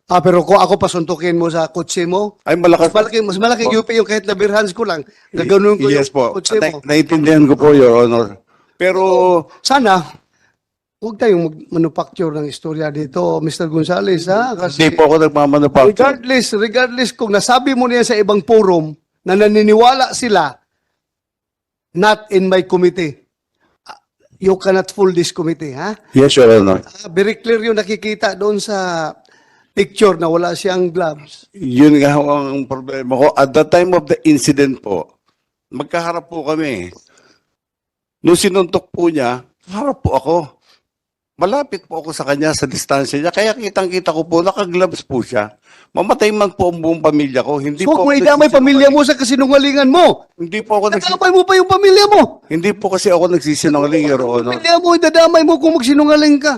Pero kung ako pasuntukin mo sa kotse mo, Ay, malakas. mas malaki UP yung kahit na beer hands ko lang. Gaganon ko Yes yung po. kotse mo. Naiintindihan ko po, Your Honor. Pero, Sana, huwag tayong manufacture ng istorya dito, Mr. Gonzales, ha? hindi Kasi po ako nagmamanufacture. regardless kung nasabi mo niya sa ibang forum na naniniwala sila, not in my committee. You cannot fool this committee, ha? Yes, Your Honor. Very clear yung nakikita doon sa picture na wala siyang gloves. Yun nga ho ang problema ko. At the time of the incident po, magkaharap po kami. Nung sinuntok po niya, harap po ako. Malapit po ako sa kanya, sa distansya niya. Kaya kitang-kita ko po, nakagloves po siya. Mamatay man po ang buong pamilya ko. Hindi So, po kung ako idamay nagsisinungaling. pamilya mo sa kasinungalingan mo, Hindi po ako nadamay mo pa yung pamilya mo. Hindi po kasi ako nagsisinungaling, Your Honor. Pamilya mo, idadamay mo kung magsinungaling ka.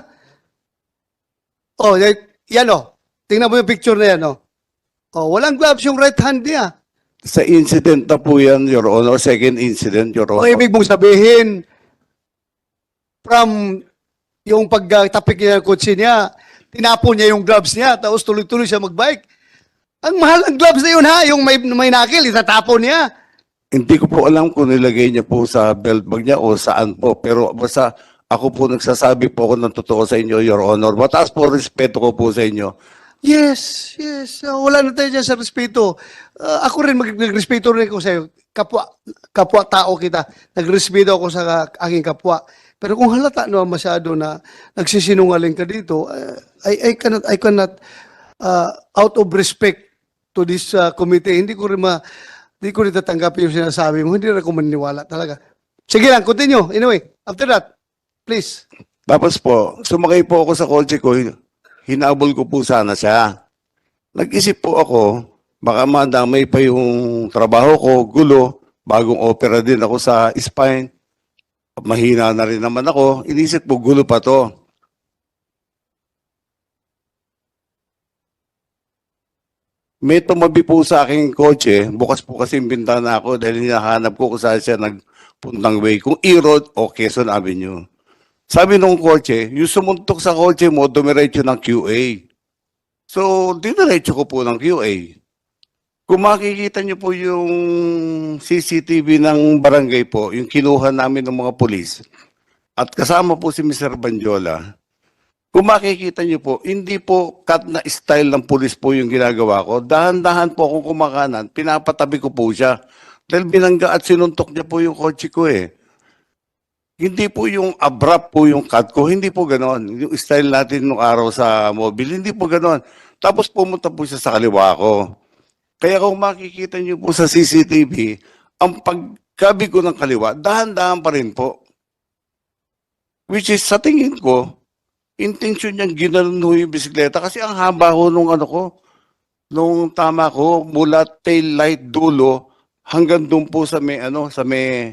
Oh, yan o. Tingnan mo yung picture na yan o. Oh, walang gloves yung right hand niya. Sa incident na po yan, Your Honor. Second incident, Your O Honor. ibig mong sabihin, from yung pagtapik niya ng kotse niya, tinapon niya yung gloves niya, tapos tuloy-tuloy siya magbike. Ang mahal ng gloves na yun ha, yung may nakil, itatapon niya. Hindi ko po alam kung nilagay niya po sa belt bag niya o saan po. Pero basta ako po nagsasabi po ako ng totoo sa inyo, Your Honor. Mataas po respeto ko po sa inyo. Yes, yes. Wala na tayo dyan sa respeto. Ako rin, nagrespeto rin ako sa'yo. Kapwa tao kita. Nagrespeto ako sa aking kapwa. Pero kung halata naman masyado na nagsisinungaling ka dito, I cannot out of respect to this committee, hindi ko rin tatanggapin yung sinasabi mo. Hindi rin ako maniniwala talaga. Sige lang, continue. Anyway, after that, please. Tapos po, sumakay po ako sa kotse ko, hinabol ko po sana siya. Nag-isip po ako, baka madamay pa yung trabaho ko, gulo, bagong opera din ako sa spine. Mahina na rin naman ako. Inisip po, gulo pa to. May tumabi po sa aking kotse, bukas po kasi yung bintana ako dahil hinahanap ko kung saan siya nagpuntang way, kung E-Road o Quezon Avenue. Sabi nung kotse, yung sumuntok sa kotse mo, dumiretso ng QA. So, diniretso ko po ng QA. Kung makikita niyo po yung CCTV ng barangay po, yung kinuha namin ng mga pulis, at kasama po si Mr. Banjola, kung makikita niyo po, hindi po cut na style ng pulis po yung ginagawa ko. Dahan-dahan po akong kumakanan, pinapatabi ko po siya. Dahil binangga at sinuntok niya po yung kotse ko eh. Hindi po yung abrupt po yung cut ko, hindi po ganon. Yung style natin nung araw sa mobile, hindi po ganon. Tapos pumunta po siya sa kaliwa ko. Kaya kung makikita niyo po sa CCTV, ang pagkabi ko ng kaliwa, dahan-dahan pa rin po. Which is, sa tingin ko, intention niyang ginanon ho yung bisikleta kasi ang haba ho nung ano ko, nung tama ko, mula tail light dulo hanggang doon po sa may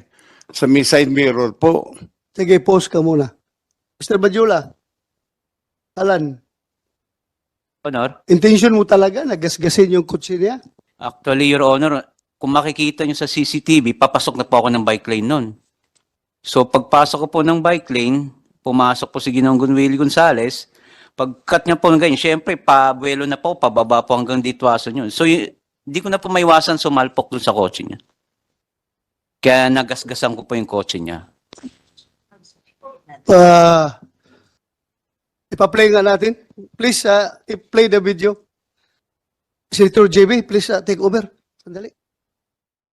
side mirror po. Sige, pause ka muna. Mr. Bajula, Alan, Honor, intention mo talaga na gasgasin yung kotse niya? actually, Your Honor, kung makikita nyo sa CCTV, papasok na po ako ng bike lane nun. So, pagpasok ko po ng bike lane, pumasok po si Ginoong Willie Gonzales, pag-cut niya po ng ganyan, syempre, pabuelo na po, pababa po hanggang ditwason yun. So, hindi ko na po maiwasan sumalpok dun sa kotse niya. Kaya nagasgasan ko po yung kotse niya. Ipa-play nga natin. Please, i-play the video. Senator JB, please take over. Sandali.